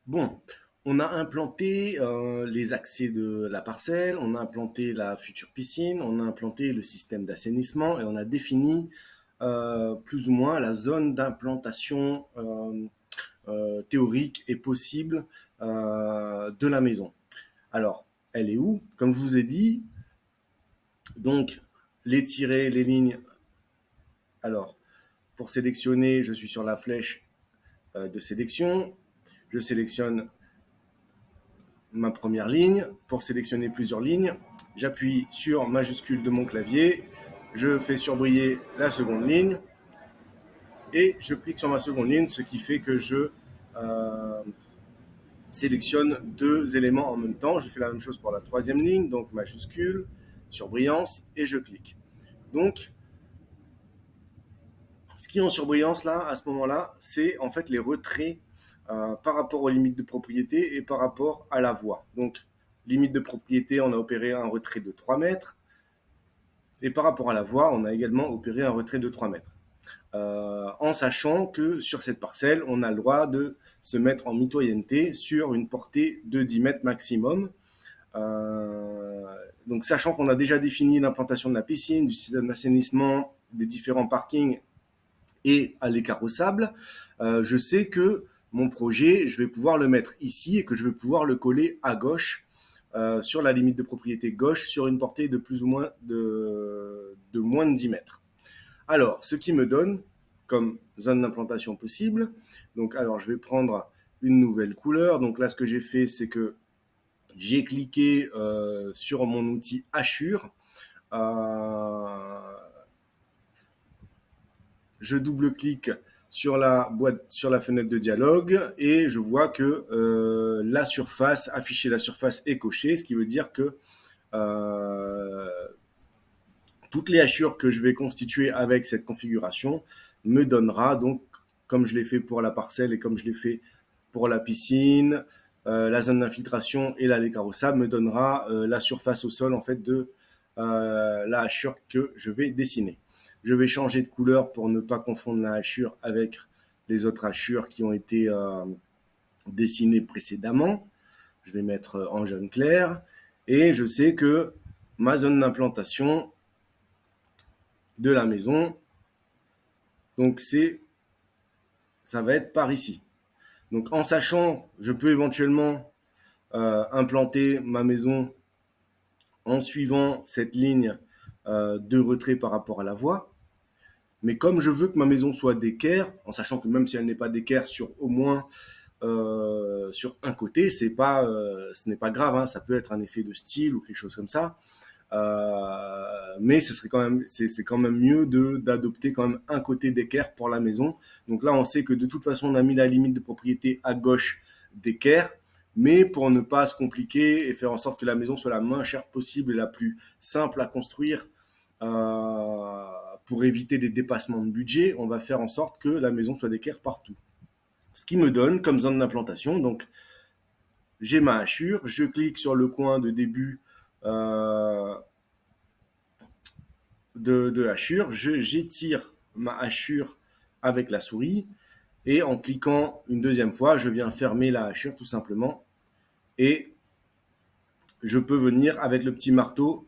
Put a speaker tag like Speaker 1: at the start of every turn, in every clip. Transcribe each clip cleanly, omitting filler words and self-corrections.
Speaker 1: Bon, on a implanté les accès de la parcelle, on a implanté la future piscine, on a implanté le système d'assainissement et on a défini plus ou moins la zone d'implantation théorique et possible de la maison. Alors, elle est où? Comme je vous ai dit, donc les tirets, les lignes. Alors, pour sélectionner, je suis sur la flèche de sélection. Je sélectionne ma première ligne. Pour sélectionner plusieurs lignes, j'appuie sur majuscule de mon clavier, je fais surbriller la seconde ligne et je clique sur ma seconde ligne, ce qui fait que je euh, sélectionne deux éléments en même temps. Je fais la même chose pour la troisième ligne, donc majuscule, surbrillance et je clique. Donc, ce qui est en surbrillance là, à ce moment-là, c'est en fait les retraits par rapport aux limites de propriété et par rapport à la voie. Donc, limite de propriété, on a opéré un retrait de 3 mètres. Et par rapport à la voie, on a également opéré un retrait de 3 mètres. En sachant que sur cette parcelle, on a le droit de se mettre en mitoyenneté sur une portée de 10 mètres maximum. Euh, donc, sachant qu'on a déjà défini l'implantation de la piscine, du système d'assainissement, des différents parkings et à l'écart au sable, je sais que mon projet, je vais pouvoir le mettre ici et que je vais pouvoir le coller à gauche sur la limite de propriété gauche sur une portée de plus ou moins de moins de 10 mètres. Alors, ce qui me donne comme zone d'implantation possible, donc alors je vais prendre une nouvelle couleur. Donc là, ce que j'ai fait, c'est que j'ai cliqué sur mon outil Assure. Euh, je double-clique sur la boîte, sur la fenêtre de dialogue et je vois que la surface, afficher la surface est cochée, ce qui veut dire que euh, toutes les hachures que je vais constituer avec cette configuration me donnera donc, comme je l'ai fait pour la parcelle et comme je l'ai fait pour la piscine, la zone d'infiltration et la l'écart au sable, me donnera la surface au sol en fait de la hachure que je vais dessiner. Je vais changer de couleur pour ne pas confondre la hachure avec les autres hachures qui ont été dessinées précédemment. Je vais mettre en jaune clair et je sais que ma zone d'implantation de la maison, donc ça va être par ici. Donc en sachant, je peux éventuellement implanter ma maison en suivant cette ligne de retrait par rapport à la voie. Mais comme je veux que ma maison soit d'équerre, en sachant que même si elle n'est pas d'équerre sur au moins sur un côté, ce n'est pas grave, hein, ça peut être un effet de style ou quelque chose comme ça. Mais ce serait quand même, c'est quand même mieux d'adopter quand même un côté d'équerre pour la maison. Donc là, on sait que de toute façon, on a mis la limite de propriété à gauche d'équerre. Mais pour ne pas se compliquer et faire en sorte que la maison soit la moins chère possible et la plus simple à construire, euh, pour éviter des dépassements de budget, on va faire en sorte que la maison soit d'équerre partout. Ce qui me donne comme zone d'implantation, donc j'ai ma hachure, je clique sur le coin de début de hachure, j'étire ma hachure avec la souris et en cliquant une deuxième fois, je viens fermer la hachure tout simplement et je peux venir avec le petit marteau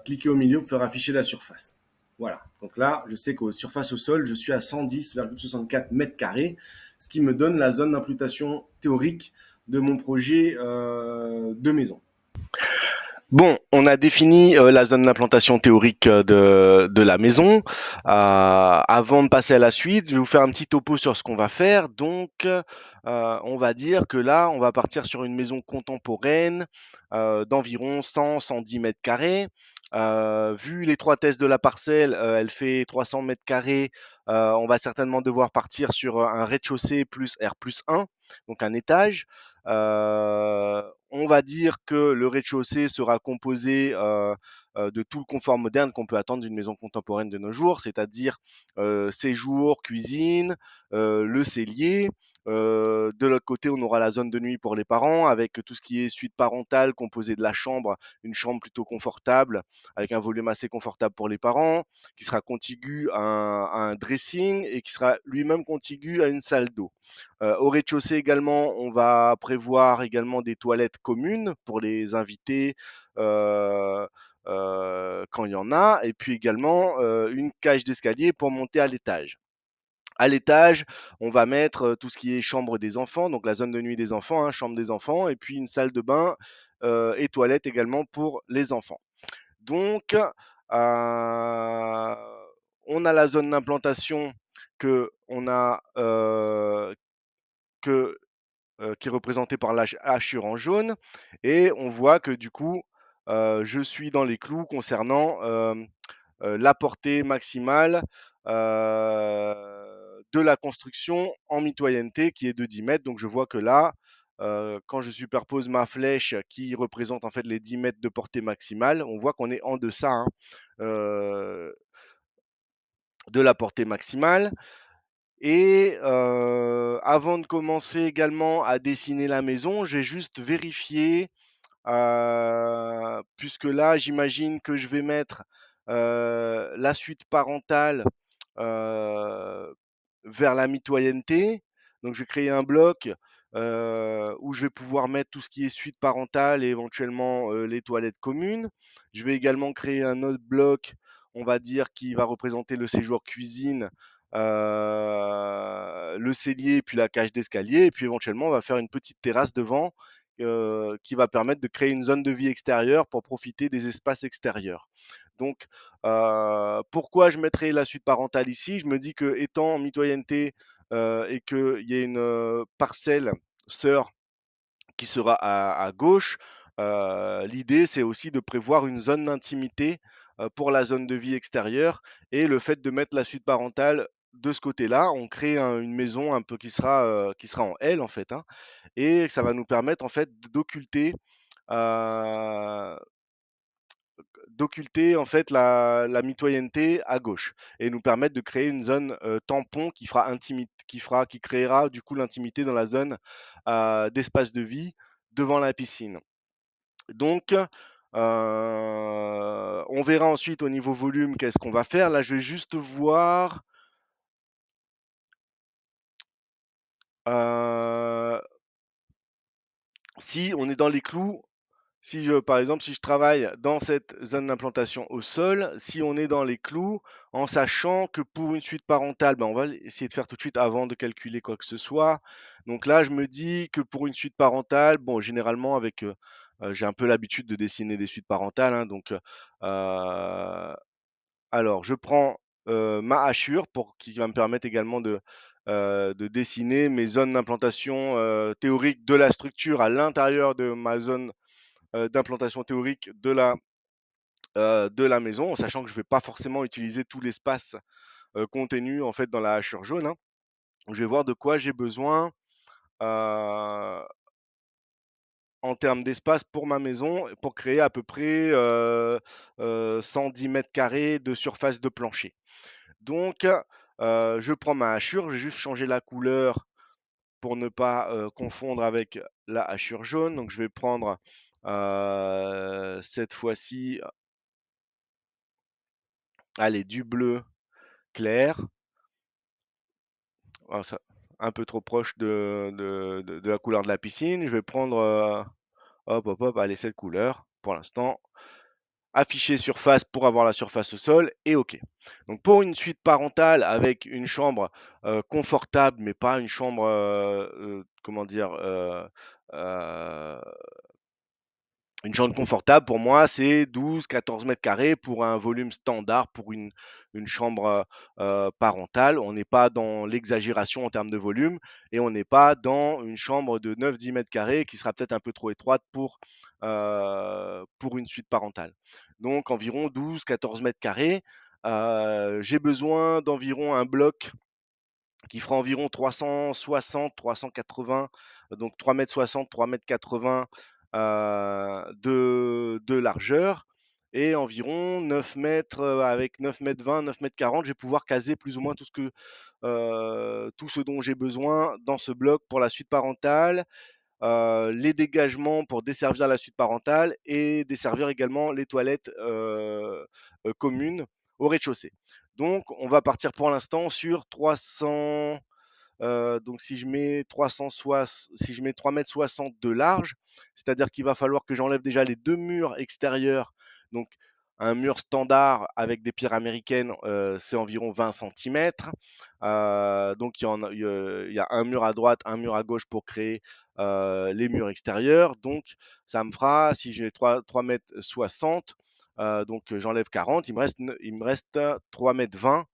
Speaker 1: cliquer au milieu pour faire afficher la surface. Voilà. Donc là, je sais qu'aux surfaces au sol, je suis à 110,64 mètres carrés, ce qui me donne la zone d'implantation théorique de mon projet de maison.
Speaker 2: Bon, on a défini la zone d'implantation théorique de la maison. Avant de passer à la suite, je vais vous faire un petit topo sur ce qu'on va faire. Donc, on va dire que là, on va partir sur une maison contemporaine d'environ 100-110 mètres carrés. Vu l'étroitesse de la parcelle, elle fait 300 mètres carrés. On va certainement devoir partir sur un rez-de-chaussée plus R plus 1, donc un étage. On va dire que le rez-de-chaussée sera composé de tout le confort moderne qu'on peut attendre d'une maison contemporaine de nos jours, c'est-à-dire séjour, cuisine, le cellier. De l'autre côté, on aura la zone de nuit pour les parents, avec tout ce qui est suite parentale, composée de la chambre, une chambre plutôt confortable, avec un volume assez confortable pour les parents, qui sera contigu à un dressing et qui sera lui-même contigu à une salle d'eau. Au rez-de-chaussée également, on va prévoir également des toilettes communes pour les invités euh, quand il y en a, et puis également une cage d'escalier pour monter à l'étage. À l'étage, on va mettre tout ce qui est chambre des enfants, donc la zone de nuit des enfants, hein, chambre des enfants, et puis une salle de bain et toilette également pour les enfants. Donc, on a la zone d'implantation que on a que qui est représentée par la hachure en jaune, et on voit que du coup, je suis dans les clous concernant la portée maximale de la construction en mitoyenneté qui est de 10 mètres. Donc je vois que là, quand je superpose ma flèche qui représente en fait les 10 mètres de portée maximale, on voit qu'on est en deçà, hein, euh, de la portée maximale. Et avant de commencer également à dessiner la maison, j'ai juste vérifié, puisque là, j'imagine que je vais mettre la suite parentale euh, vers la mitoyenneté. Donc, je vais créer un bloc où je vais pouvoir mettre tout ce qui est suite parentale et éventuellement les toilettes communes. Je vais également créer un autre bloc, on va dire, qui va représenter le séjour cuisine, le cellier, puis la cage d'escalier. Et puis éventuellement, on va faire une petite terrasse devant qui va permettre de créer une zone de vie extérieure pour profiter des espaces extérieurs. Donc, pourquoi je mettrai la suite parentale ici? Je me dis que étant en mitoyenneté et qu'il y ait une parcelle sœur qui sera à gauche, l'idée c'est aussi de prévoir une zone d'intimité pour la zone de vie extérieure, et le fait de mettre la suite parentale de ce côté-là, on crée une maison un peu qui sera en L en fait, hein, et ça va nous permettre en fait euh, d'occulter en fait la mitoyenneté à gauche et nous permettre de créer une zone tampon qui créera du coup l'intimité dans la zone d'espace de vie devant la piscine. Donc on verra ensuite au niveau volume qu'est-ce qu'on va faire. Là, je vais juste voir euh, si on est dans les clous. Si je, par exemple, si je travaille dans cette zone d'implantation au sol, si on est dans les clous, en sachant que pour une suite parentale, ben on va essayer de faire tout de suite avant de calculer quoi que ce soit. Donc là, je me dis que pour une suite parentale, bon, généralement avec, j'ai un peu l'habitude de dessiner des suites parentales, hein, donc alors je prends ma hachure qui va me permettre également de dessiner mes zones d'implantation théorique de la structure à l'intérieur de ma zone d'implantation théorique de la maison, en sachant que je ne vais pas forcément utiliser tout l'espace contenu en fait dans la hachure jaune, hein. Je vais voir de quoi j'ai besoin euh, en termes d'espace pour ma maison pour créer à peu près 110 mètres carrés de surface de plancher. Donc, je prends ma hachure, je vais juste changer la couleur pour ne pas confondre avec la hachure jaune. Donc, je vais prendre cette fois-ci, allez, du bleu clair. Ah, un peu trop proche de la couleur de la piscine. Je vais prendre, hop, hop, hop, allez, cette couleur pour l'instant. Afficher surface pour avoir la surface au sol et OK. Donc pour une suite parentale avec une chambre confortable, mais pas une chambre, comment dire, euh, une chambre confortable, pour moi, c'est 12-14 mètres carrés pour un volume standard pour une chambre parentale. On n'est pas dans l'exagération en termes de volume et on n'est pas dans une chambre de 9-10 mètres carrés qui sera peut-être un peu trop étroite pour une suite parentale. Donc environ 12-14 mètres carrés. J'ai besoin d'environ un bloc qui fera environ 360, 380, donc 3,60 m, 3,80 m de largeur. et environ 9 mètres, avec 9 mètres 20, 9 mètres 40, je vais pouvoir caser plus ou moins tout ce dont j'ai besoin dans ce bloc pour la suite parentale, les dégagements pour desservir la suite parentale et desservir également les toilettes communes au rez-de-chaussée. Donc, on va partir pour l'instant sur 300. Donc, si je mets 3,60 m de large, c'est-à-dire qu'il va falloir que j'enlève déjà les deux murs extérieurs. Donc, un mur standard avec des pierres américaines, c'est environ 20 cm. Donc, il y a un mur à droite, un mur à gauche pour créer les murs extérieurs. Donc, ça me fera, si j'ai 3,60 m, donc j'enlève 40, il me reste 3,20 m.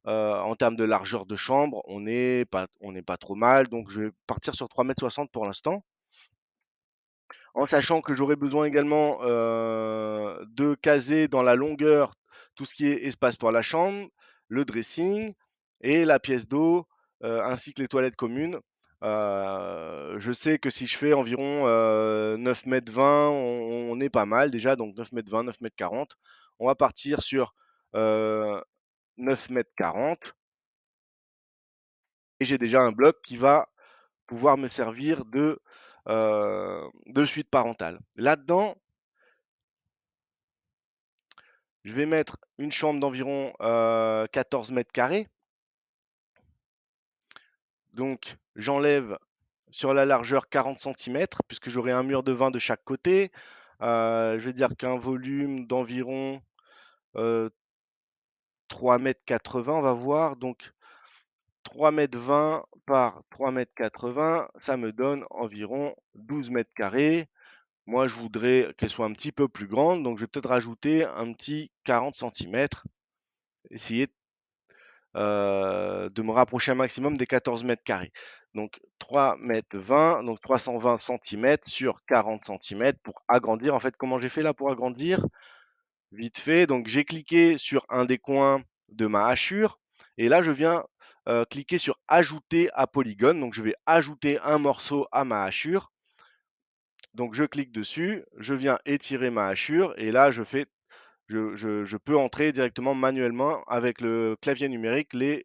Speaker 2: En termes de largeur de chambre, on n'est pas trop mal. Donc, je vais partir sur 3,60 m pour l'instant. En sachant que j'aurai besoin également de caser dans la longueur tout ce qui est espace pour la chambre, le dressing et la pièce d'eau, ainsi que les toilettes communes. Je sais que si je fais environ 9,20 m, on est pas mal déjà, donc 9,20 m, 9,40 m. On va partir sur 9,40 m et j'ai déjà un bloc qui va pouvoir me servir de suite parentale. Là-dedans, je vais mettre une chambre d'environ 14 mètres carrés. Donc, j'enlève sur la largeur 40 cm, puisque j'aurai un mur de 20 de chaque côté. Je vais dire qu'un volume d'environ 3,80 m, on va voir. Donc, 3,20 m par 3,80 m, ça me donne environ 12 mètres carrés. Moi, je voudrais qu'elle soit un petit peu plus grande, donc je vais peut-être rajouter un petit 40 cm, essayer de me rapprocher un maximum des 14 mètres carrés. Donc 3,20 m, donc 320 cm sur 40 cm pour agrandir. En fait, comment j'ai fait là pour agrandir? Vite fait, donc j'ai cliqué sur un des coins de ma hachure et là je viens cliquer sur ajouter à polygone. Donc je vais ajouter un morceau à ma hachure. Donc je clique dessus, je viens étirer ma hachure et là je peux entrer directement manuellement avec le clavier numérique les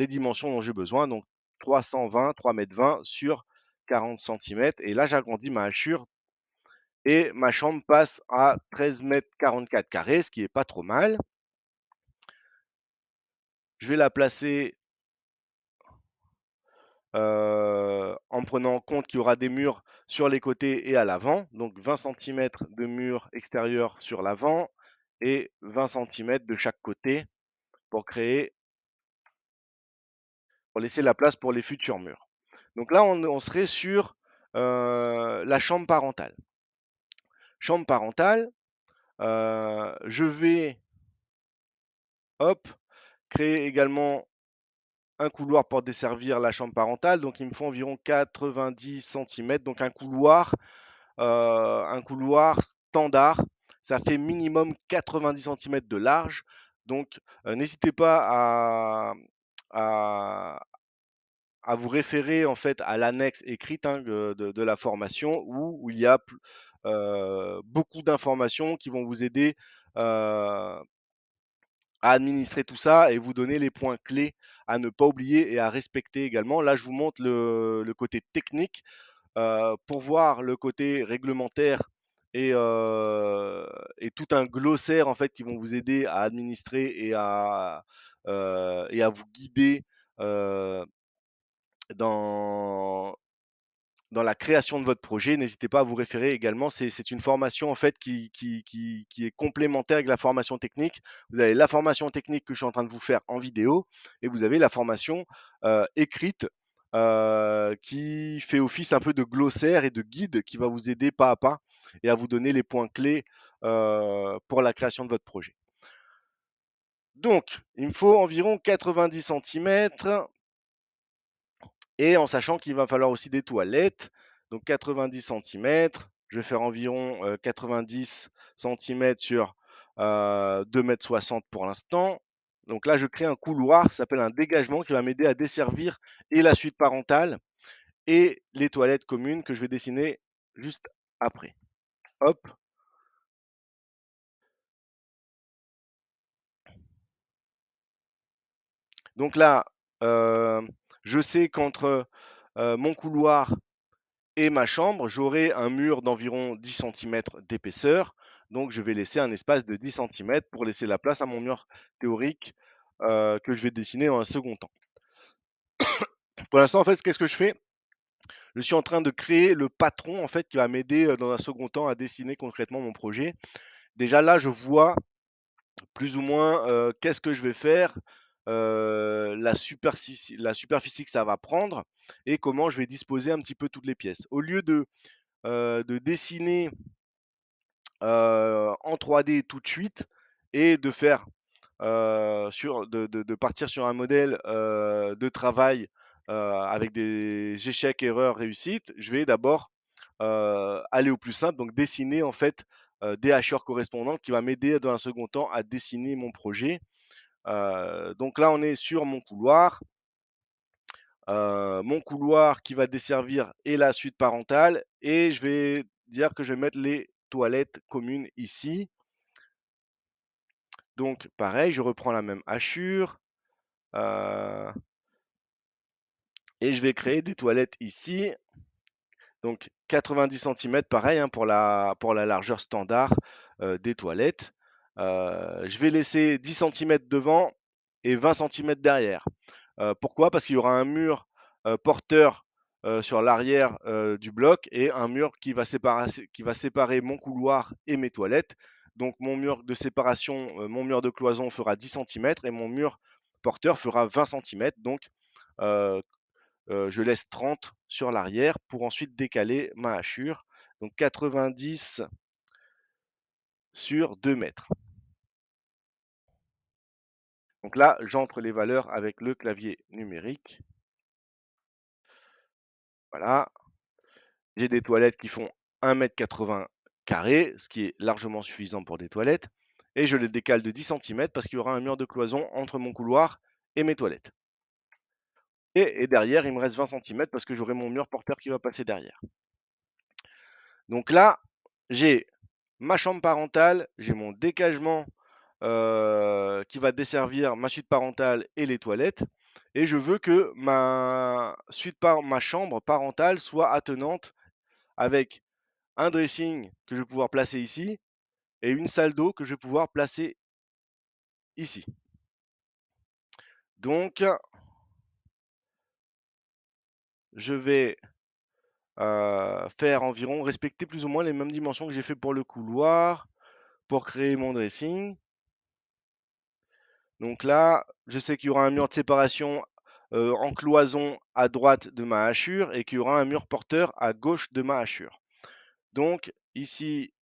Speaker 2: dimensions dont j'ai besoin. Donc 320, 3,20 m sur 40 cm. Et là, j'agrandis ma hachure et ma chambre passe à 13,44 m carrés, ce qui est pas trop mal. Je vais la placer en prenant en compte qu'il y aura des murs sur les côtés et à l'avant. Donc 20 cm de mur extérieur sur l'avant et 20 cm de chaque côté pour laisser la place pour les futurs murs. Donc là, on serait sur la chambre parentale. Chambre parentale, je vais hop, créer également un couloir pour desservir la chambre parentale. Donc il me faut environ 90 cm. Donc un couloir standard, ça fait minimum 90 cm de large. Donc n'hésitez pas à vous référer en fait à l'annexe écrite, hein, de la formation où il y a beaucoup d'informations qui vont vous aider à administrer tout ça et vous donner les points clés à ne pas oublier et à respecter également. Là, je vous montre le côté technique. Pour voir le côté réglementaire et, et tout un glossaire en fait qui vont vous aider à administrer et à vous guider euh, dans, dans la création de votre projet. N'hésitez pas à vous référer également. C'est une formation en fait qui est complémentaire avec la formation technique. Vous avez la formation technique que je suis en train de vous faire en vidéo et vous avez la formation écrite qui fait office un peu de glossaire et de guide qui va vous aider pas à pas et à vous donner les points clés pour la création de votre projet. Donc, il me faut environ 90 cm et en sachant qu'il va falloir aussi des toilettes, donc 90 cm, je vais faire environ 90 cm sur 2,60 m pour l'instant. Donc là, je crée un couloir, ça s'appelle un dégagement, qui va m'aider à desservir et la suite parentale et les toilettes communes que je vais dessiner juste après. Hop, Donc là, je sais qu'entre mon couloir et ma chambre, j'aurai un mur d'environ 10 centimètres d'épaisseur. Donc, je vais laisser un espace de 10 centimètres pour laisser la place à mon mur théorique que je vais dessiner dans un second temps. Pour l'instant, en fait, qu'est-ce que je fais? Je suis en train de créer le patron en fait qui va m'aider dans un second temps à dessiner concrètement mon projet. Déjà là, je vois plus ou moins qu'est-ce que je vais faire, la superficie que ça va prendre et comment je vais disposer un petit peu toutes les pièces. Au lieu de dessiner en 3D tout de suite et de faire de partir sur un modèle de travail avec des échecs, erreurs, réussites, je vais d'abord aller au plus simple, donc dessiner en fait des hachures correspondantes qui va m'aider dans un second temps à dessiner mon projet. Donc là, on est sur mon couloir qui va desservir et la suite parentale, et je vais dire que je vais mettre les toilettes communes ici. Donc pareil, je reprends la même hachure. euh, Et je vais créer des toilettes ici. Donc 90 centimètres, pareil, hein, pour la largeur standard des toilettes. Je vais laisser 10 centimètres devant et 20 centimètres derrière. Pourquoi? Parce qu'il y aura un mur porteur sur l'arrière du bloc et un mur qui va séparer mon couloir et mes toilettes. Donc mon mur de séparation, mon mur de cloison fera 10 centimètres et mon mur porteur fera 20 centimètres. Donc euh, je laisse 30 sur l'arrière pour ensuite décaler ma hachure. Donc 90 sur 2 mètres. Donc là, j'entre les valeurs avec le clavier numérique. Voilà. J'ai des toilettes qui font 1,80 m carré, ce qui est largement suffisant pour des toilettes. Et je les décale de 10 centimètres parce qu'il y aura un mur de cloison entre mon couloir et mes toilettes. Et derrière, il me reste 20 centimètres parce que j'aurai mon mur porteur qui va passer derrière. Donc là, j'ai ma chambre parentale, j'ai mon décagement qui va desservir ma suite parentale et les toilettes. Et je veux que ma chambre parentale soit attenante avec un dressing que je vais pouvoir placer ici et une salle d'eau que je vais pouvoir placer ici. Donc, je vais faire environ, respecter plus ou moins les mêmes dimensions que j'ai fait pour le couloir pour créer mon dressing. Donc là, je sais qu'il y aura un mur de séparation en cloison à droite de ma hachure et qu'il y aura un mur porteur à gauche de ma hachure. Donc ici,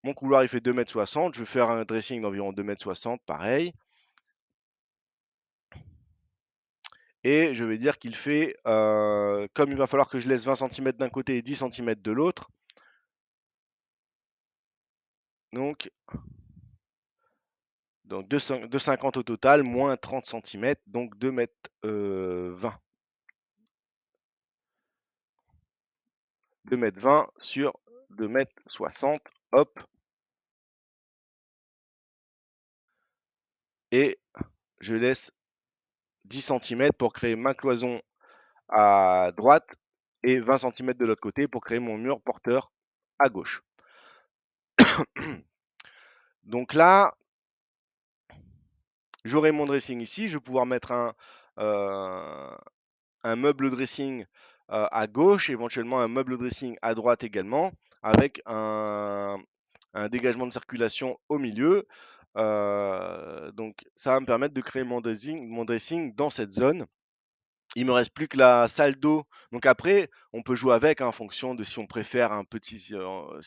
Speaker 2: mon couloir il fait 2,60 m. Je vais faire un dressing d'environ 2,60 m, pareil. Et je vais dire qu'il fait, comme il va falloir que je laisse 20 centimètres d'un côté et 10 centimètres de l'autre, donc, 2,50 au total, moins 30 centimètres, donc 2,20 m. 2,20 m sur 2,60 m, hop, et je laisse 10 centimètres pour créer ma cloison à droite et 20 centimètres de l'autre côté pour créer mon mur porteur à gauche. Donc là, j'aurai mon dressing ici. Je vais pouvoir mettre un meuble dressing à gauche, éventuellement un meuble dressing à droite également, avec un dégagement de circulation au milieu. Donc ça va me permettre de créer mon dressing dans cette zone. Il me reste plus que la salle d'eau. Donc après, on peut jouer avec, hein, en fonction de si on préfère si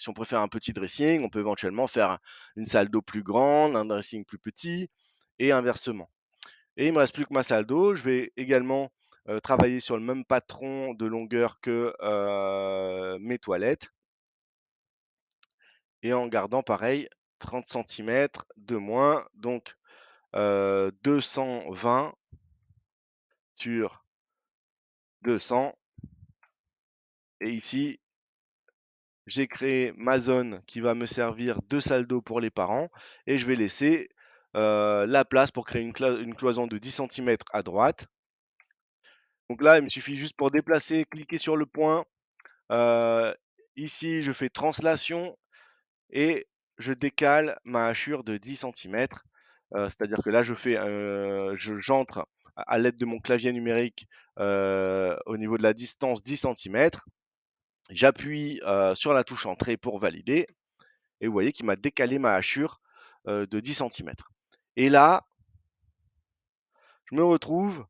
Speaker 2: on préfère un petit dressing, on peut éventuellement faire une salle d'eau plus grande, un dressing plus petit, et inversement. Et il me reste plus que ma salle d'eau. Je vais également travailler sur le même patron de longueur que mes toilettes, et en gardant pareil 30 centimètres de moins, donc 220 sur 200. Et ici, j'ai créé ma zone qui va me servir de salle d'eau pour les parents et je vais laisser la place pour créer une cloison de 10 centimètres à droite. Donc là, il me suffit juste pour déplacer, cliquer sur le point. Euh, Ici, je fais translation et je décale ma hachure de 10 centimètres. C'est-à-dire que là, j'entre à l'aide de mon clavier numérique au niveau de la distance 10 centimètres. J'appuie sur la touche entrée pour valider. Et vous voyez qu'il m'a décalé ma hachure de 10 centimètres. Et là, je me retrouve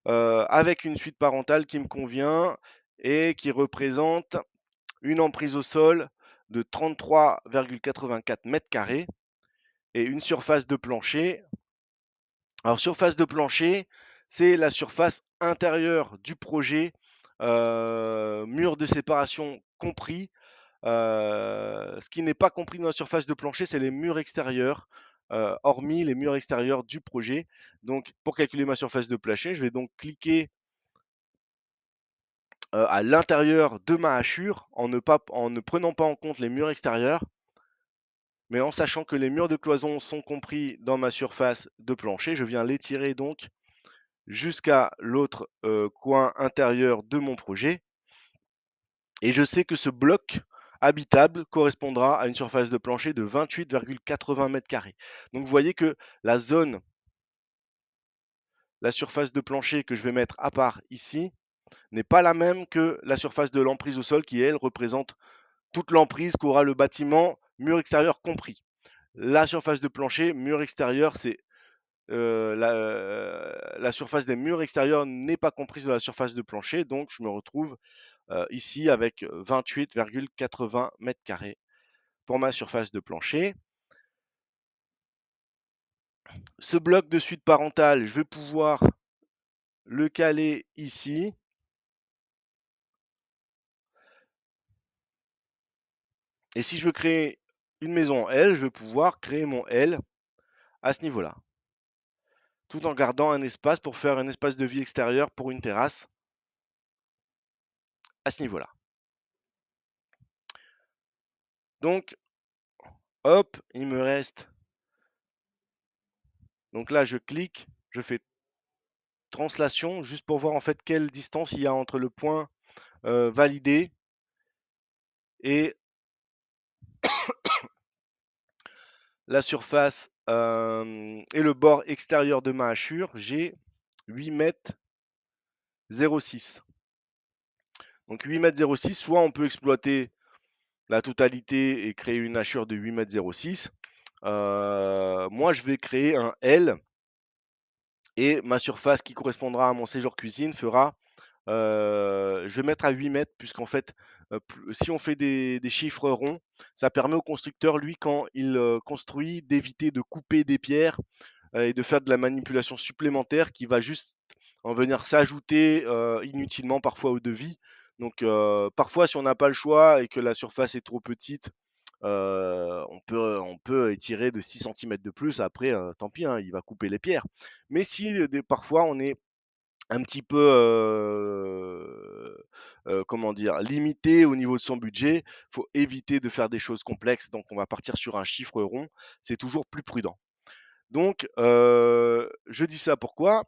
Speaker 2: avec une suite parentale qui me convient et qui représente une emprise au sol de 33,84 mètres carrés et une surface de plancher. Alors, surface de plancher, c'est la surface intérieure du projet, mur de séparation compris. Ce qui n'est pas compris dans la surface de plancher, c'est les murs extérieurs, hormis les murs extérieurs du projet. Donc, pour calculer ma surface de plancher, je vais donc cliquer à l'intérieur de ma hachure en ne prenant pas en compte les murs extérieurs, mais en sachant que les murs de cloison sont compris dans ma surface de plancher. Je viens l'étirer donc jusqu'à l'autre coin intérieur de mon projet. Et je sais que ce bloc habitable correspondra à une surface de plancher de 28,80 mètres carrés. Donc vous voyez que la zone, la surface de plancher que je vais mettre à part ici, n'est pas la même que la surface de l'emprise au sol qui, elle, représente toute l'emprise qu'aura le bâtiment, mur extérieur compris. La surface de plancher, mur extérieur, c'est la surface des murs extérieurs n'est pas comprise de la surface de plancher, donc je me retrouve ici avec 28,80 mètres carrés pour ma surface de plancher. Ce bloc de suite parentale, je vais pouvoir le caler ici. Et si je veux créer une maison en L, je vais pouvoir créer mon L à ce niveau-là, tout en gardant un espace pour faire un espace de vie extérieur pour une terrasse à ce niveau-là. Donc, hop, il me reste. Donc là, je clique, je fais translation juste pour voir en fait quelle distance il y a entre le point validé et la surface et le bord extérieur de ma hachure. J'ai 8 mètres 06. Donc 8 mètres 06, soit on peut exploiter la totalité et créer une hachure de 8 mètres 06. Moi, je vais créer un L et ma surface qui correspondra à mon séjour cuisine fera je vais mettre à 8 mètres, puisqu'en fait, si on fait des chiffres ronds, ça permet au constructeur, lui, quand il construit, d'éviter de couper des pierres et de faire de la manipulation supplémentaire qui va juste en venir s'ajouter inutilement parfois au devis. Donc parfois, si on n'a pas le choix et que la surface est trop petite, on peut étirer de 6 centimètres de plus. Après, tant pis, hein, il va couper les pierres. Mais si parfois on est un petit peu, comment dire? Limité au niveau de son budget. Faut éviter de faire des choses complexes, donc on va partir sur un chiffre rond, c'est toujours plus prudent. Donc, je dis ça pourquoi?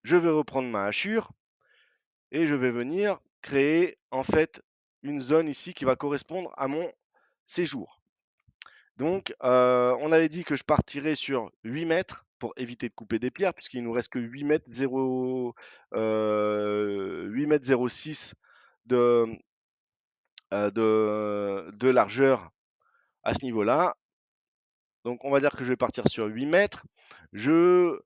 Speaker 2: Je vais reprendre ma hachure et je vais venir créer, en fait, une zone ici qui va correspondre à mon séjour. Donc, on avait dit que je partirais sur 8 mètres pour éviter de couper des pierres, puisqu'il nous reste que 8 mètres 8 mètres 06 de, de largeur à ce niveau-là. Donc, on va dire que je vais partir sur 8 mètres. Je,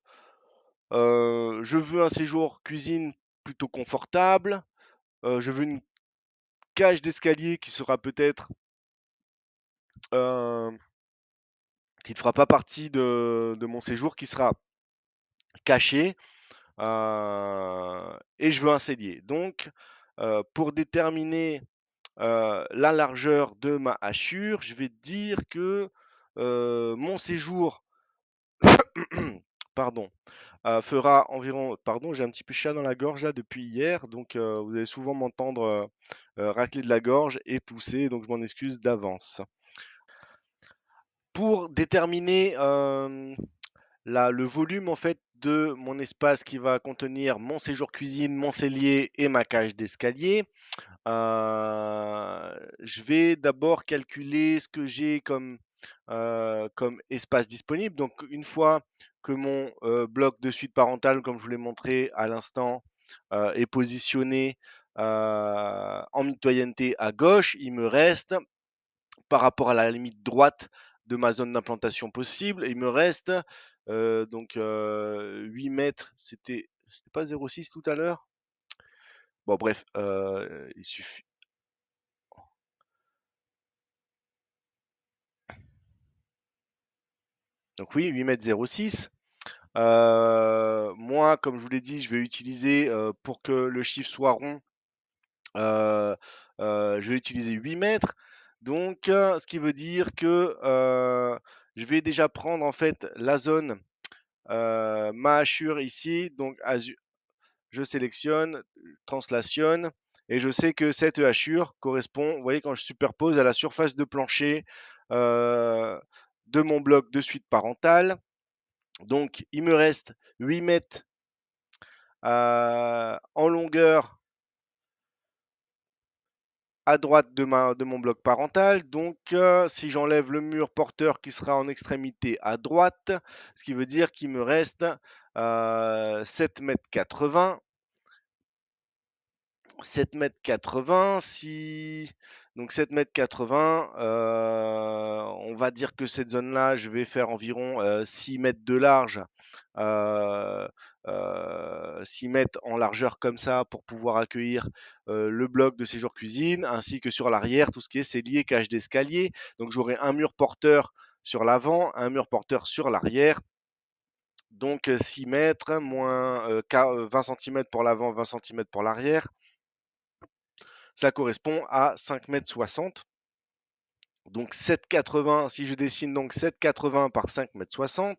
Speaker 2: je veux un séjour cuisine plutôt confortable. Je veux une cage d'escalier qui sera peut-être qui ne fera pas partie de mon séjour, qui sera cachée. Et je veux un cellier. Donc, pour déterminer la largeur de ma hachure, je vais dire que mon séjour pardon, fera environ. Pardon, j'ai un petit peu chat dans la gorge là depuis hier, donc vous allez souvent m'entendre racler de la gorge et tousser, donc je m'en excuse d'avance. pour déterminer le volume en fait de mon espace qui va contenir mon séjour cuisine, mon cellier et ma cage d'escalier, je vais d'abord calculer ce que j'ai comme espace disponible. Donc une fois que mon bloc de suite parentale, comme je vous l'ai montré à l'instant, est positionné en mitoyenneté à gauche, il me reste par rapport à la limite droite de ma zone d'implantation possible, il me reste 8 mètres. C'était pas 0,6 tout à l'heure? Bon, bref, il suffit. Donc oui, 8 mètres 06. Moi, comme je vous l'ai dit, je vais utiliser, pour que le chiffre soit rond, euh, je vais utiliser 8 mètres. Donc, ce qui veut dire que je vais déjà prendre en fait la zone, ma hachure ici. Donc, je sélectionne, translationne, et je sais que cette hachure correspond, vous voyez, quand je superpose à la surface de plancher euh, de mon bloc de suite parentale. Donc, il me reste 8 mètres en longueur à droite de mon bloc parental. Donc, si j'enlève le mur porteur qui sera en extrémité à droite, ce qui veut dire qu'il me reste 7 mètres 80. 7 mètres 80, si donc 7 mètres 80, on va dire que cette zone-là, je vais faire environ 6 mètres de large, euh, 6 mètres en largeur comme ça pour pouvoir accueillir le bloc de séjour cuisine, ainsi que sur l'arrière, tout ce qui est cellier, cage d'escalier. Donc j'aurai un mur porteur sur l'avant, un mur porteur sur l'arrière. Donc 6 mètres, moins 20 cm pour l'avant, 20 cm pour l'arrière. Ça correspond à 5,60 m. Donc 7,80, si je dessine donc 7,80 par 5,60 m,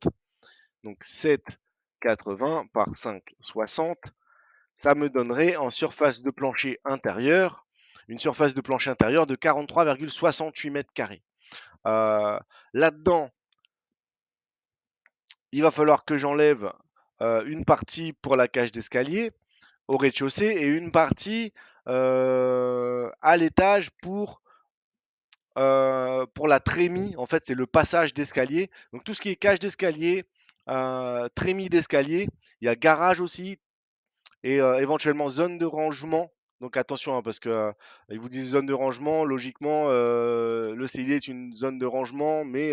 Speaker 2: donc 7,80 par 5,60, ça me donnerait en surface de plancher intérieure, une surface de plancher intérieure de 43,68 mètres carrés. Là-dedans, il va falloir que j'enlève une partie pour la cage d'escalier au rez-de-chaussée et une partie à l'étage pour la trémie. En fait, c'est le passage d'escalier. Donc tout ce qui est cage d'escalier, trémie d'escalier, il y a garage aussi et éventuellement zone de rangement. Donc attention, hein, parce que ils vous disent zone de rangement, logiquement, le cellier est une zone de rangement, mais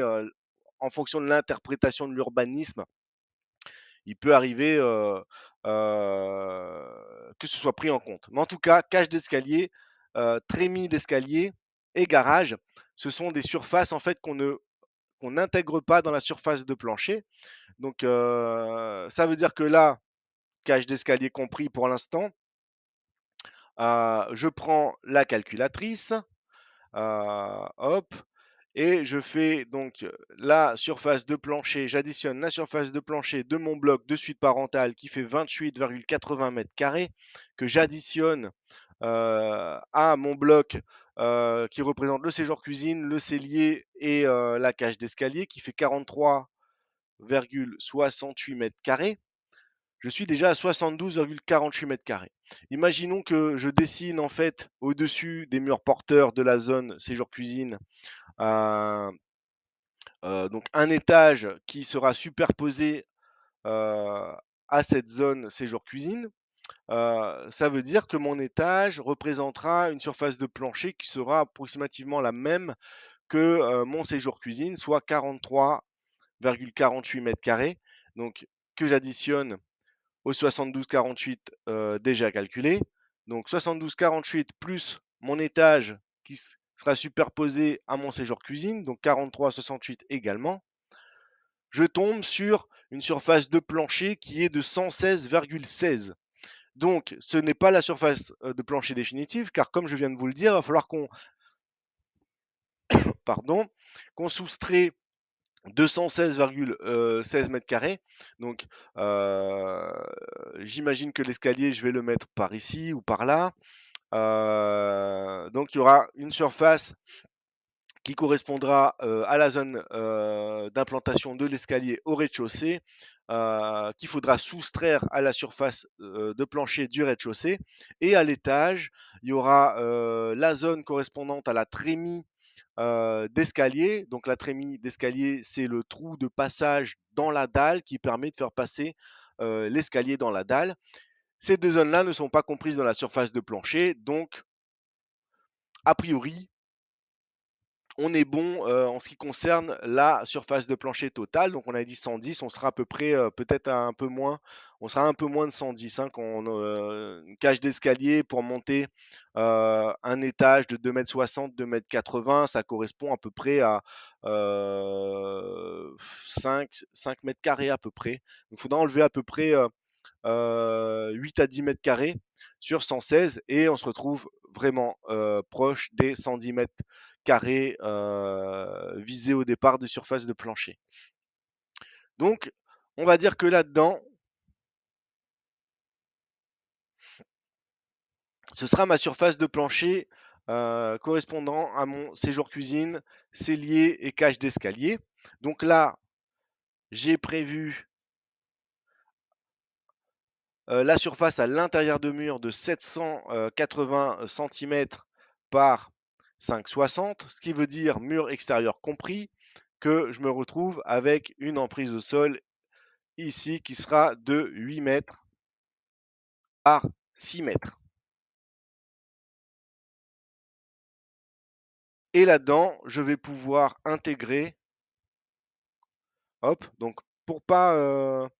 Speaker 2: en fonction de l'interprétation de l'urbanisme, il peut arriver que ce soit pris en compte. Mais en tout cas, cage d'escalier, trémie d'escalier et garage, ce sont des surfaces en fait qu'on n'intègre pas dans la surface de plancher. Donc ça veut dire que là, cage d'escalier compris pour l'instant, je prends la calculatrice, hop, et je fais donc la surface de plancher, j'additionne la surface de plancher de mon bloc de suite parentale qui fait 28,80 mètres carrés, que j'additionne à mon bloc qui représente le séjour cuisine, le cellier et la cage d'escalier qui fait 43,68 mètres carrés. Je suis déjà à 72,48 mètres carrés. Imaginons que je dessine en fait au-dessus des murs porteurs de la zone séjour cuisine euh, donc un étage qui sera superposé à cette zone séjour cuisine. Ça veut dire que mon étage représentera une surface de plancher qui sera approximativement la même que mon séjour cuisine, soit 43,48 mètres carrés. Donc que j'additionne au 72,48 déjà calculé. Donc 72,48 plus mon étage qui sera superposé à mon séjour cuisine, donc 43,68 également. Je tombe sur une surface de plancher qui est de 116,16. Donc, ce n'est pas la surface de plancher définitive, car comme je viens de vous le dire, il va falloir qu'on soustrait 216,16 mètres carrés. Donc, j'imagine que l'escalier, je vais le mettre par ici ou par là. Donc, il y aura une surface qui correspondra à la zone d'implantation de l'escalier au rez-de-chaussée, qu'il faudra soustraire à la surface de plancher du rez-de-chaussée. Et à l'étage, il y aura la zone correspondante à la trémie d'escalier. Donc la trémie d'escalier, c'est le trou de passage dans la dalle qui permet de faire passer l'escalier dans la dalle. Ces deux zones-là ne sont pas comprises dans la surface de plancher, donc a priori, on est bon en ce qui concerne la surface de plancher totale. Donc on a dit 110, on sera à peu près peut-être un peu moins, on sera un peu moins de 110 hein, quand on une cage d'escalier pour monter un étage de 2,60 m, 2,80 m, ça correspond à peu près à 5 mètres carrés à peu près. Donc il faudra enlever à peu près 8 à 10 mètres carrés sur 116 et on se retrouve vraiment proche des 110 mètres carrés visés au départ de surface de plancher. Donc, on va dire que là-dedans, ce sera ma surface de plancher correspondant à mon séjour cuisine, cellier et cage d'escalier. Donc là, j'ai prévu la surface à l'intérieur de mur de 780 cm par 5,60, ce qui veut dire mur extérieur compris, que je me retrouve avec une emprise au sol ici qui sera de 8 mètres par 6 mètres. Et là-dedans, je vais pouvoir intégrer, hop, donc pour pas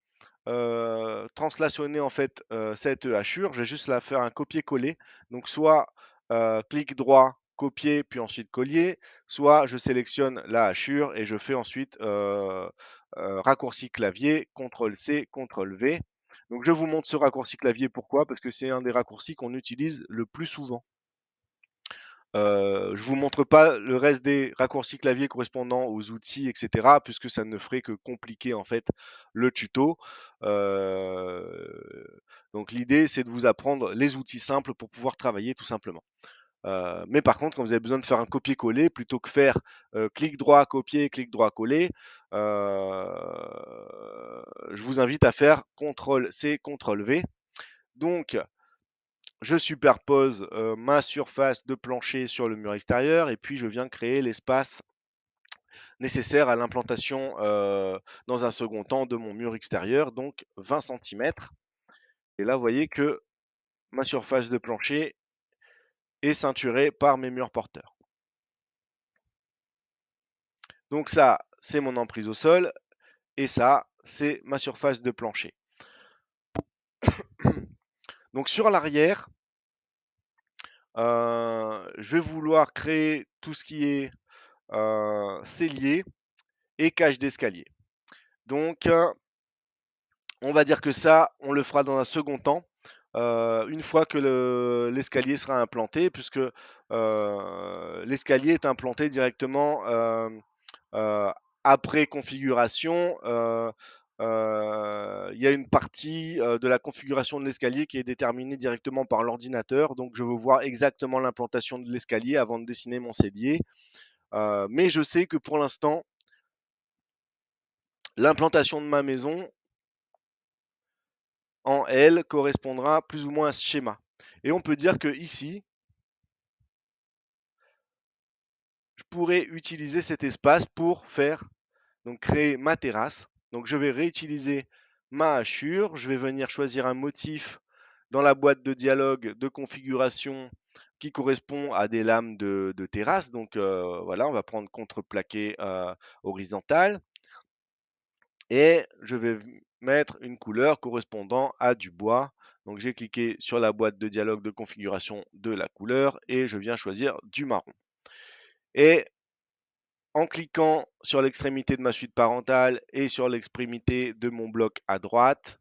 Speaker 2: translationner en fait cette hachure, je vais juste la faire un copier-coller. Donc soit clic droit, copier, puis ensuite coller, soit je sélectionne la hachure et je fais ensuite raccourci clavier, CTRL-C, CTRL-V. Donc je vous montre ce raccourci clavier, pourquoi? Parce que c'est un des raccourcis qu'on utilise le plus souvent. Je vous montre pas le reste des raccourcis clavier correspondant aux outils, etc., puisque ça ne ferait que compliquer en fait le tuto. Donc l'idée, c'est de vous apprendre les outils simples pour pouvoir travailler tout simplement. Mais par contre, quand vous avez besoin de faire un copier-coller, plutôt que faire clic droit, copier, clic droit, coller, je vous invite à faire CTRL-C, CTRL-V. Donc, je superpose ma surface de plancher sur le mur extérieur et puis je viens créer l'espace nécessaire à l'implantation dans un second temps de mon mur extérieur, donc 20 cm. Et là, vous voyez que ma surface de plancher est ceinturée par mes murs porteurs. Donc ça, c'est mon emprise au sol et ça, c'est ma surface de plancher. Donc sur l'arrière, je vais vouloir créer tout ce qui est cellier et cage d'escalier. Donc, on va dire que ça, on le fera dans un second temps, une fois que l'escalier sera implanté, puisque l'escalier est implanté directement après configuration. Il y a une partie de la configuration de l'escalier qui est déterminée directement par l'ordinateur. Donc, je veux voir exactement l'implantation de l'escalier avant de dessiner mon cellier. Mais je sais que pour l'instant, l'implantation de ma maison en L correspondra plus ou moins à ce schéma. Et on peut dire que ici, je pourrais utiliser cet espace pour faire, donc créer ma terrasse. Donc je vais réutiliser ma hachure, je vais venir choisir un motif dans la boîte de dialogue de configuration qui correspond à des lames de terrasse. Donc voilà, on va prendre contreplaqué horizontal. Et je vais mettre une couleur correspondant à du bois. Donc j'ai cliqué sur la boîte de dialogue de configuration de la couleur et je viens choisir du marron. Et en cliquant sur l'extrémité de ma suite parentale et sur l'extrémité de mon bloc à droite,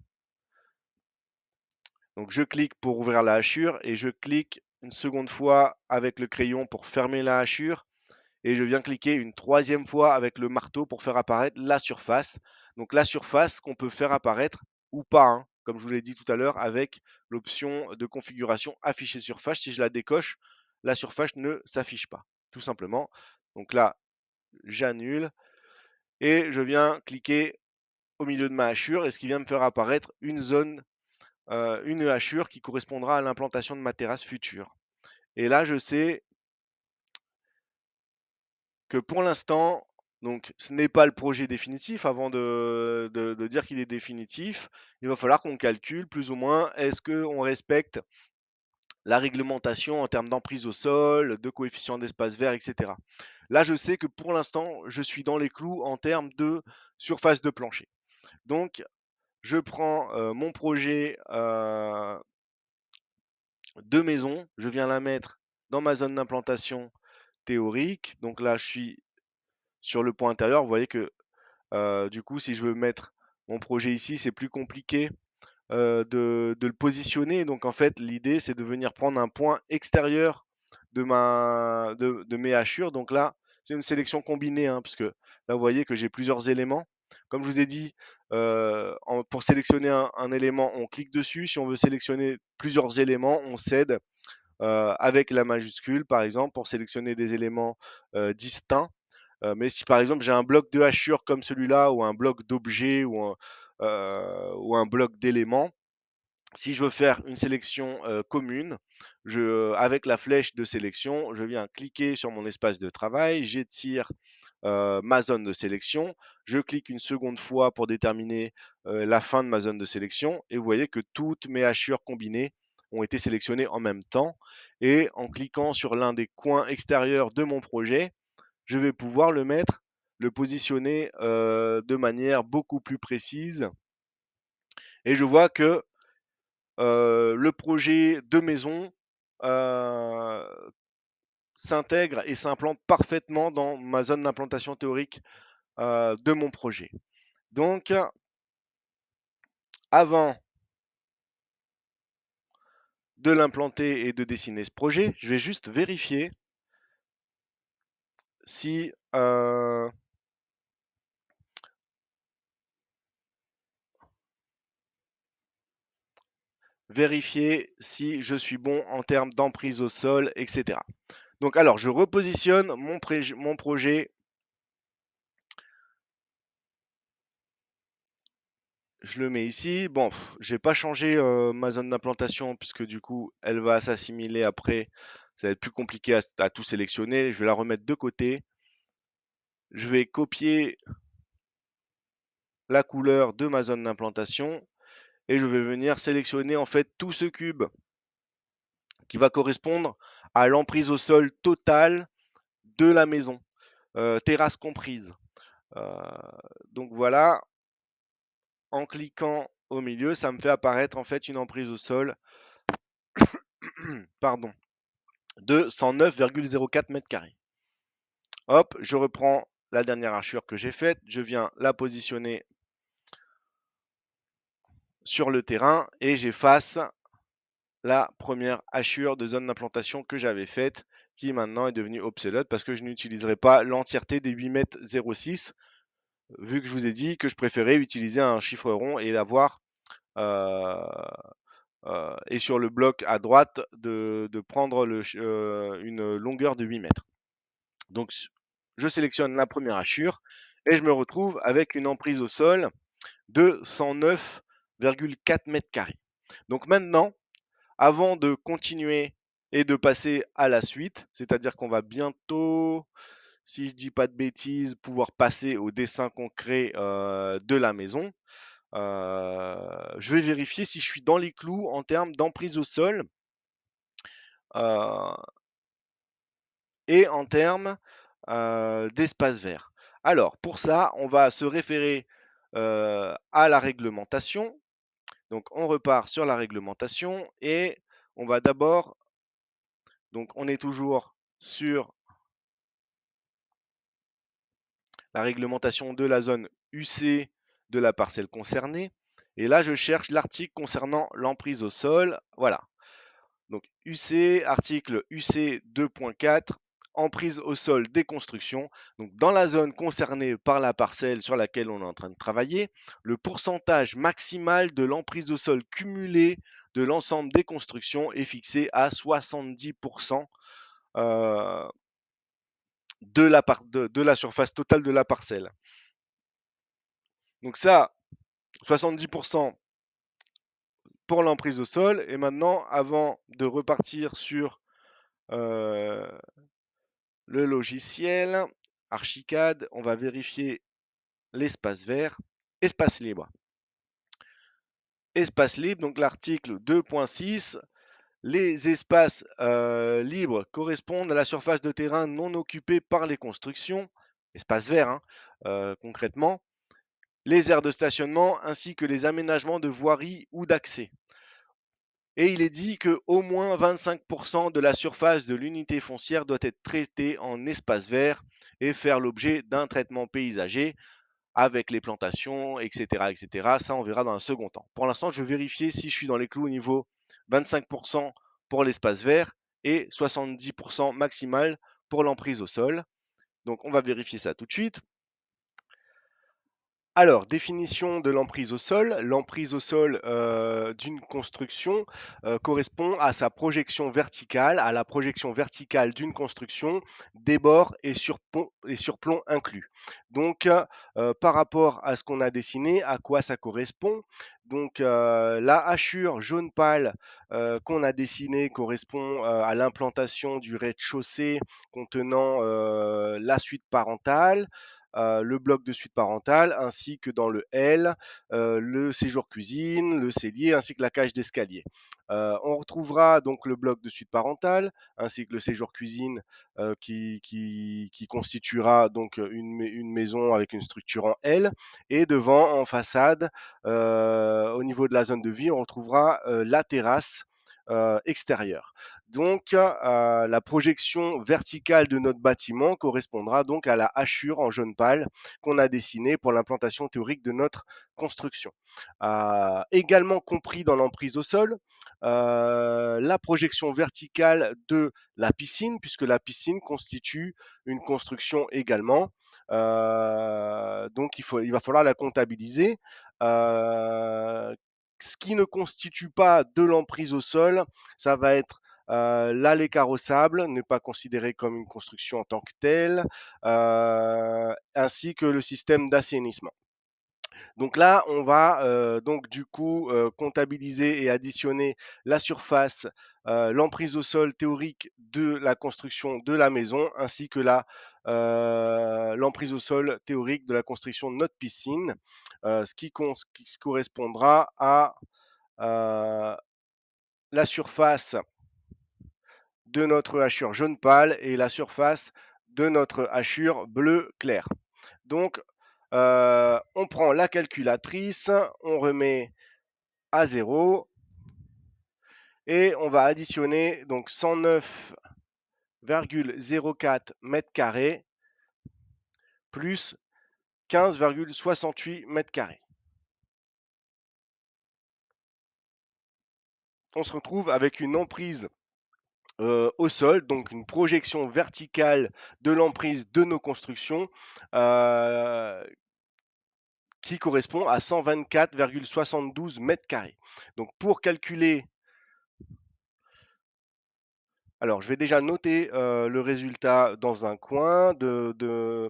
Speaker 2: donc je clique pour ouvrir la hachure et je clique une seconde fois avec le crayon pour fermer la hachure. Et je viens cliquer une troisième fois avec le marteau pour faire apparaître la surface. Donc la surface qu'on peut faire apparaître ou pas, hein, comme je vous l'ai dit tout à l'heure, avec l'option de configuration afficher surface. Si je la décoche, la surface ne s'affiche pas, tout simplement. Donc là, j'annule et je viens cliquer au milieu de ma hachure et ce qui vient me faire apparaître une zone, une hachure qui correspondra à l'implantation de ma terrasse future. Et là, je sais que pour l'instant, donc ce n'est pas le projet définitif. Avant de dire qu'il est définitif, il va falloir qu'on calcule plus ou moins est-ce qu'on respecte la réglementation en termes d'emprise au sol, de coefficient d'espace vert, etc. Là, je sais que pour l'instant, je suis dans les clous en termes de surface de plancher. Donc, je prends mon projet de maison, je viens la mettre dans ma zone d'implantation théorique. Donc là, je suis sur le point intérieur. Vous voyez que du coup, si je veux mettre mon projet ici, c'est plus compliqué de le positionner. Donc en fait, l'idée, c'est de venir prendre un point extérieur de mes hachures. Donc là, c'est une sélection combinée, hein, parce que là, vous voyez que j'ai plusieurs éléments. Comme je vous ai dit, pour sélectionner un élément, on clique dessus. Si on veut sélectionner plusieurs éléments, on cède avec la majuscule, par exemple, pour sélectionner des éléments distincts. Mais si par exemple j'ai un bloc de hachure comme celui-là, ou un bloc d'objets, ou un bloc d'éléments, si je veux faire une sélection commune, avec la flèche de sélection, je viens cliquer sur mon espace de travail, j'étire ma zone de sélection, je clique une seconde fois pour déterminer la fin de ma zone de sélection, et vous voyez que toutes mes hachures combinées ont été sélectionnées en même temps. Et en cliquant sur l'un des coins extérieurs de mon projet, je vais pouvoir le positionner de manière beaucoup plus précise. Et je vois que le projet de maison euh, s'intègre et s'implante parfaitement dans ma zone d'implantation théorique de mon projet. Donc, avant de l'implanter et de dessiner ce projet, je vais juste vérifier si je suis bon en termes d'emprise au sol, etc. Donc alors, je repositionne mon projet. Je le mets ici. Bon, je n'ai pas changé ma zone d'implantation puisque du coup, elle va s'assimiler après. Ça va être plus compliqué à tout sélectionner. Je vais la remettre de côté. Je vais copier la couleur de ma zone d'implantation et je vais venir sélectionner en fait tout ce cube qui va correspondre à l'emprise au sol totale de la maison, terrasse comprise. Euh, donc voilà, en cliquant au milieu, ça me fait apparaître en fait une emprise au sol pardon, de 109,04 mètres carrés. Hop, je reprends la dernière hachure que j'ai faite, je viens la positionner sur le terrain et j'efface la première hachure de zone d'implantation que j'avais faite, qui maintenant est devenue obsolète parce que je n'utiliserai pas l'entièreté des 8 mètres 06, vu que je vous ai dit que je préférais utiliser un chiffre rond et avoir et sur le bloc à droite de prendre une longueur de 8 mètres. Donc je sélectionne la première hachure et je me retrouve avec une emprise au sol de 109,4 mètres carrés. Donc maintenant, avant de continuer et de passer à la suite, c'est-à-dire qu'on va bientôt, si je ne dis pas de bêtises, pouvoir passer au dessin concret de la maison, je vais vérifier si je suis dans les clous en termes d'emprise au sol euh, et en termes d'espace vert. Alors, pour ça, on va se référer à la réglementation. Donc, on repart sur la réglementation et on va d'abord, donc on est toujours sur la réglementation de la zone UC de la parcelle concernée. Et là, je cherche l'article concernant l'emprise au sol. Voilà. Donc UC, article UC 2.4, emprise au sol des constructions. Donc dans la zone concernée par la parcelle sur laquelle on est en train de travailler, le pourcentage maximal de l'emprise au sol cumulée de l'ensemble des constructions est fixé à 70%. de la surface totale de la parcelle. Donc ça, 70% pour l'emprise au sol. Et maintenant, avant de repartir sur euh, le logiciel Archicad, on va vérifier l'espace vert, espace libre. Espace libre, donc l'article 2.6, les espaces libres correspondent à la surface de terrain non occupée par les constructions, espace vert hein, concrètement, les aires de stationnement ainsi que les aménagements de voirie ou d'accès. Et il est dit que au moins 25% de la surface de l'unité foncière doit être traitée en espace vert et faire l'objet d'un traitement paysager avec les plantations, etc., etc. Ça, on verra dans un second temps. Pour l'instant, je vais vérifier si je suis dans les clous au niveau 25% pour l'espace vert et 70% maximal pour l'emprise au sol. Donc, on va vérifier ça tout de suite. Alors, définition de l'emprise au sol. L'emprise au sol d'une construction correspond à sa projection verticale, à la projection verticale d'une construction, des bords et surplomb inclus. Donc, par rapport à ce qu'on a dessiné, à quoi ça correspond? Donc, la hachure jaune pâle qu'on a dessinée correspond à l'implantation du rez-de-chaussée contenant la suite parentale, le bloc de suite parentale, ainsi que dans le L, le séjour cuisine, le cellier, ainsi que la cage d'escalier. On retrouvera donc le bloc de suite parentale, ainsi que le séjour cuisine qui constituera donc une maison avec une structure en L. Et devant, en façade, au niveau de la zone de vie, on retrouvera la terrasse extérieure. Donc, la projection verticale de notre bâtiment correspondra donc à la hachure en jaune pâle qu'on a dessinée pour l'implantation théorique de notre construction. Également compris dans l'emprise au sol, la projection verticale de la piscine, puisque la piscine constitue une construction également. Donc, il va falloir la comptabiliser. Ce qui ne constitue pas de l'emprise au sol, ça va être l'allée carrossable n'est pas considérée comme une construction en tant que telle, ainsi que le système d'assainissement. Donc là, on va donc du coup comptabiliser et additionner la surface, l'emprise au sol théorique de la construction de la maison, ainsi que l'emprise au sol théorique de la construction de notre piscine, ce qui correspondra à euh, la surface de notre hachure jaune pâle et la surface de notre hachure bleu clair. Donc, on prend la calculatrice, on remet à 0 et on va additionner donc 109,04 mètres carrés plus 15,68 mètres carrés. On se retrouve avec une emprise au sol, donc une projection verticale de l'emprise de nos constructions qui correspond à 124,72 mètres carrés. Donc pour calculer, alors je vais déjà noter le résultat dans un coin de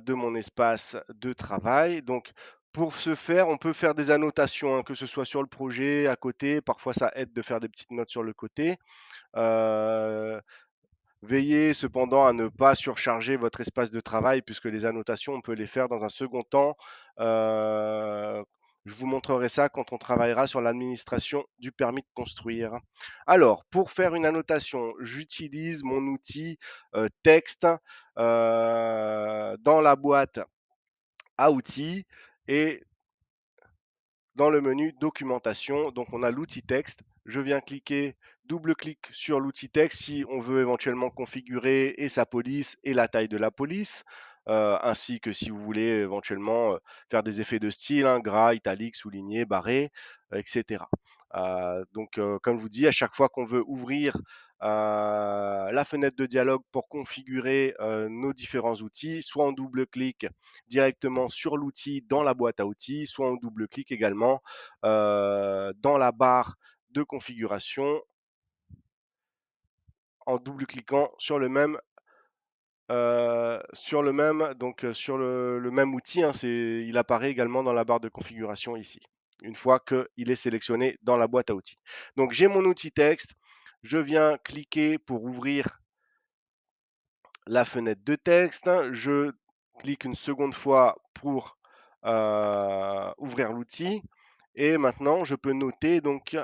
Speaker 2: mon espace de travail. Donc pour ce faire, on peut faire des annotations, hein, que ce soit sur le projet, à côté. Parfois, ça aide de faire des petites notes sur le côté. Euh, Veillez cependant à ne pas surcharger votre espace de travail puisque les annotations, on peut les faire dans un second temps. Je vous montrerai ça quand on travaillera sur l'administration du permis de construire. Alors, pour faire une annotation, j'utilise mon outil texte dans la boîte à outils et dans le menu documentation. Donc, on a l'outil texte. Je viens cliquer, double-clic sur l'outil texte si on veut éventuellement configurer et sa police et la taille de la police, ainsi que si vous voulez éventuellement faire des effets de style, hein, gras, italique, souligné, barré, etc. Donc, comme je vous dis, à chaque fois qu'on veut ouvrir la fenêtre de dialogue pour configurer nos différents outils, soit on double-clique directement sur l'outil dans la boîte à outils, soit on double-clique également dans la barre de configuration en double-cliquant sur le même sur le même, donc, sur le même outil, hein, il apparaît également dans la barre de configuration ici, une fois qu'il est sélectionné dans la boîte à outils. Donc j'ai mon outil texte, je viens cliquer pour ouvrir la fenêtre de texte, je clique une seconde fois pour ouvrir l'outil, et maintenant je peux noter donc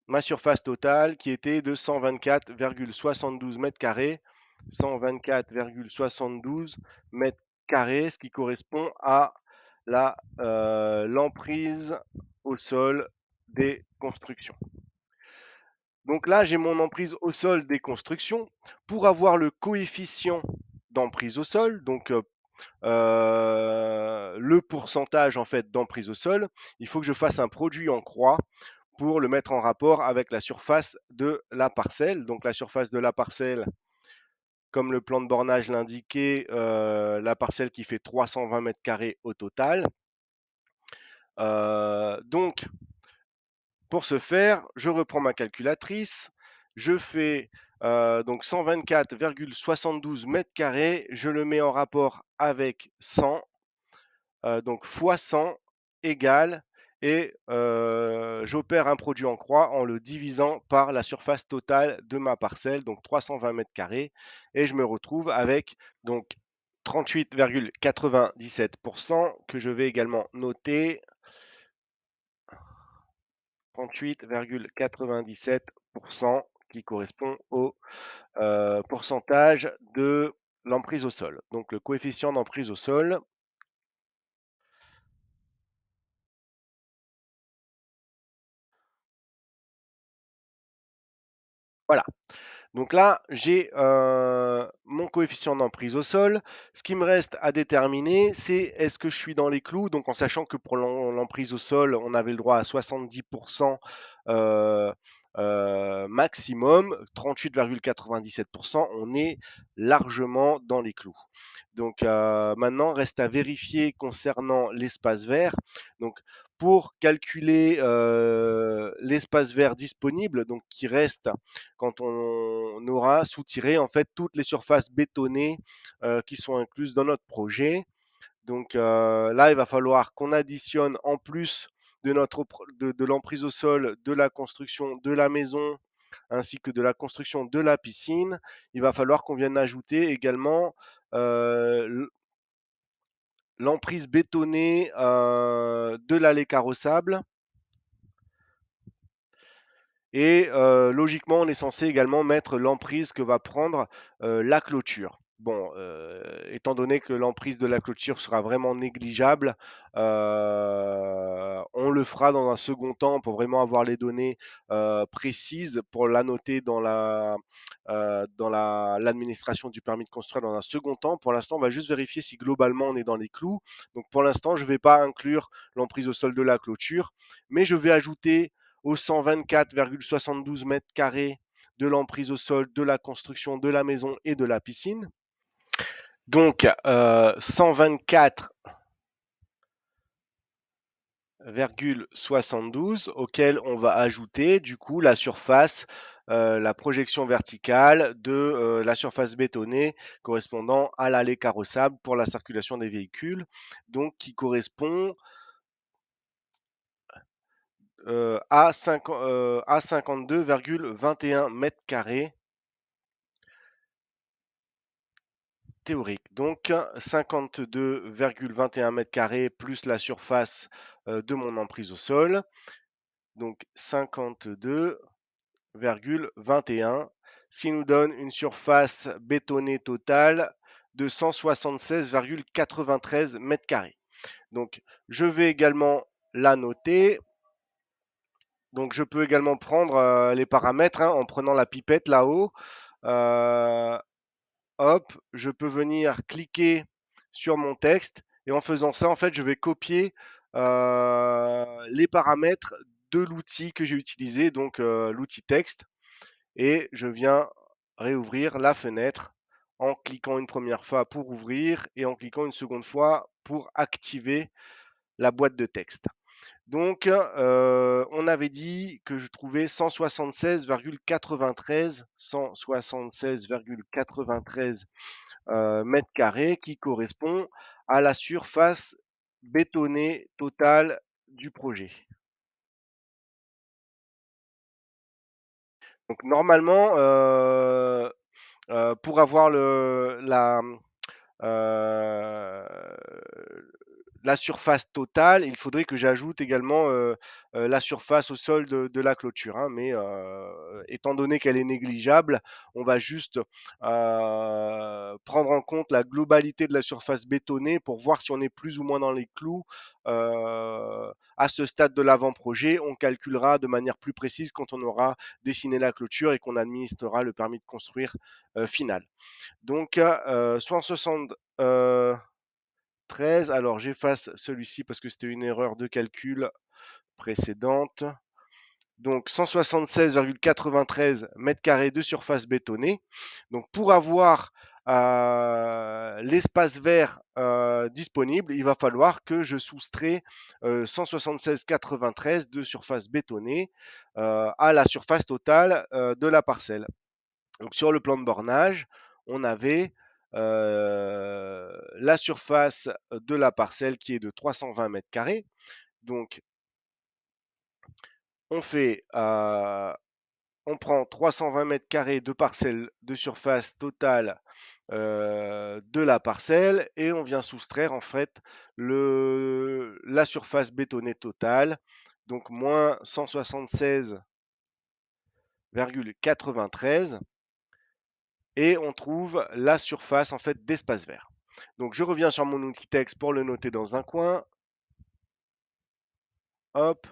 Speaker 2: ma surface totale qui était de 124,72 mètres carrés. 124,72 mètres carrés, ce qui correspond à l'emprise au sol des constructions. Donc là, j'ai mon emprise au sol des constructions. Pour avoir le coefficient d'emprise au sol, donc le pourcentage en fait d'emprise au sol, il faut que je fasse un produit en croix pour le mettre en rapport avec la surface de la parcelle. Donc la surface de la parcelle, comme le plan de bornage l'indiquait, la parcelle qui fait 320 mètres carrés au total. Donc pour ce faire, je reprends ma calculatrice, je fais donc 124,72 mètres carrés, je le mets en rapport avec 100, donc fois 100 égale, et j'opère un produit en croix en le divisant par la surface totale de ma parcelle, donc 320 mètres carrés, et je me retrouve avec donc 38,97% que je vais également noter. 38,97% qui correspond au pourcentage de l'emprise au sol. Donc le coefficient d'emprise au sol. Voilà. Donc là, j'ai mon coefficient d'emprise au sol. Ce qui me reste à déterminer, c'est est-ce que je suis dans les clous, donc en sachant que pour l'emprise au sol, on avait le droit à 70% maximum, 38,97%, on est largement dans les clous. Donc maintenant, reste à vérifier concernant l'espace vert. Donc pour calculer l'espace vert disponible, donc qui reste quand on aura soutiré en fait toutes les surfaces bétonnées qui sont incluses dans notre projet. Donc là, il va falloir qu'on additionne en plus de l'emprise au sol, de la construction de la maison, ainsi que de la construction de la piscine. Il va falloir qu'on vienne ajouter également l'emprise bétonnée de l'allée carrossable. Et logiquement, on est censé également mettre l'emprise que va prendre la clôture. Bon, étant donné que l'emprise de la clôture sera vraiment négligeable, on le fera dans un second temps pour vraiment avoir les données précises pour l'annoter dans l'administration du permis de construire dans un second temps. Pour l'instant, on va juste vérifier si globalement on est dans les clous. Donc pour l'instant, je ne vais pas inclure l'emprise au sol de la clôture, mais je vais ajouter aux 124,72 mètres carrés de l'emprise au sol, de la construction de la maison et de la piscine. Donc 124,72 auquel on va ajouter du coup la surface, la projection verticale de la surface bétonnée correspondant à l'allée carrossable pour la circulation des véhicules, donc qui correspond à 52,21 mètres carrés théorique. Donc 52,21 mètres carrés plus la surface de mon emprise au sol. Donc 52,21, ce qui nous donne une surface bétonnée totale de 176,93 mètres carrés. Donc je vais également la noter. Donc je peux également prendre les paramètres en prenant la pipette là-haut. Hop, je peux venir cliquer sur mon texte et en faisant ça, en fait, je vais copier les paramètres de l'outil que j'ai utilisé, donc l'outil texte, et je viens réouvrir la fenêtre en cliquant une première fois pour ouvrir et en cliquant une seconde fois pour activer la boîte de texte. Donc, on avait dit que je trouvais 176,93 mètres carrés qui correspond à la surface bétonnée totale du projet. Donc normalement, pour avoir euh, la surface totale, il faudrait que j'ajoute également la surface au sol de la clôture, hein, mais étant donné qu'elle est négligeable, on va juste prendre en compte la globalité de la surface bétonnée pour voir si on est plus ou moins dans les clous. À ce stade de l'avant-projet, on calculera de manière plus précise quand on aura dessiné la clôture et qu'on administrera le permis de construire final. Donc, 173, alors j'efface celui-ci parce que c'était une erreur de calcul précédente. Donc 176,93 mètres carrés de surface bétonnée. Donc pour avoir l'espace vert disponible, il va falloir que je soustrais 176,93 de surface bétonnée à la surface totale de la parcelle. Donc sur le plan de bornage, on avait la surface de la parcelle qui est de 320 mètres carrés. Donc on fait, on prend 320 mètres carrés de parcelle de surface totale de la parcelle et on vient soustraire en fait la surface bétonnée totale, donc moins 176,93 et on trouve la surface en fait d'espace vert. Donc je reviens sur mon outil texte pour le noter dans un coin. Hop,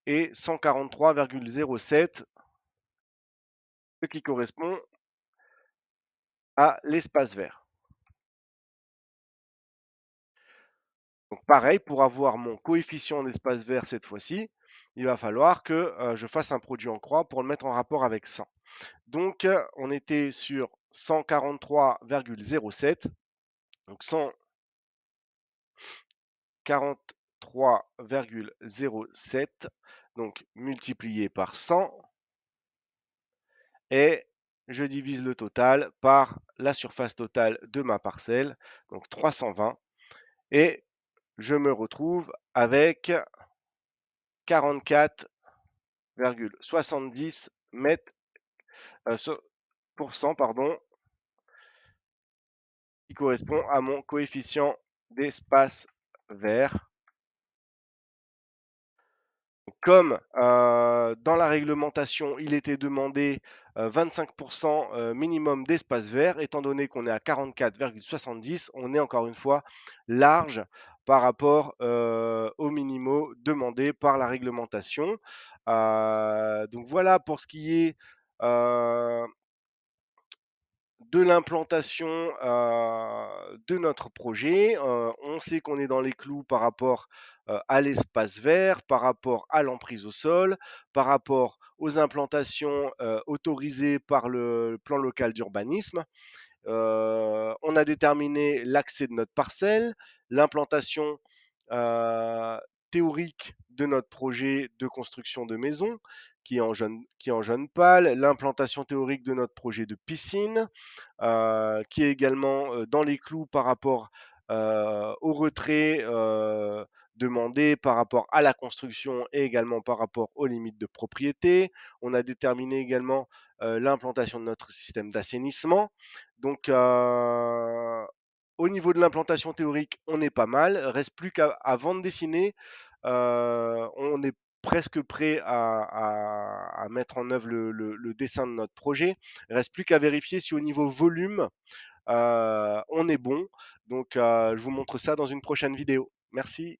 Speaker 2: et 143,07, ce qui correspond à l'espace vert. Donc pareil, pour avoir mon coefficient d'espace vert cette fois-ci, il va falloir que je fasse un produit en croix pour le mettre en rapport avec 100. Donc on était sur 143,07. Donc 143,07 donc multiplié par 100 et je divise le total par la surface totale de ma parcelle, donc 320, et je me retrouve avec 44,70 mètres pardon, qui correspond à mon coefficient d'espace vert. Comme dans la réglementation, il était demandé 25% minimum d'espace vert, étant donné qu'on est à 44,70, on est encore une fois large par rapport aux minimaux demandés par la réglementation. Donc voilà pour ce qui est de l'implantation de notre projet. On sait qu'on est dans les clous par rapport à l'espace vert, par rapport à l'emprise au sol, par rapport aux implantations autorisées par le plan local d'urbanisme. On a déterminé l'accès de notre parcelle, l'implantation théorique de notre projet de construction de maison qui est en jaune pâle, l'implantation théorique de notre projet de piscine, qui est également dans les clous par rapport au retrait demandé, par rapport à la construction et également par rapport aux limites de propriété. On a déterminé également l'implantation de notre système d'assainissement. Donc, au niveau de l'implantation théorique, on est pas mal. Reste plus qu'avant de dessiner, on est presque prêt à mettre en œuvre le dessin de notre projet. Il reste plus qu'à vérifier si au niveau volume, on est bon. Donc, je vous montre ça dans une prochaine vidéo. Merci.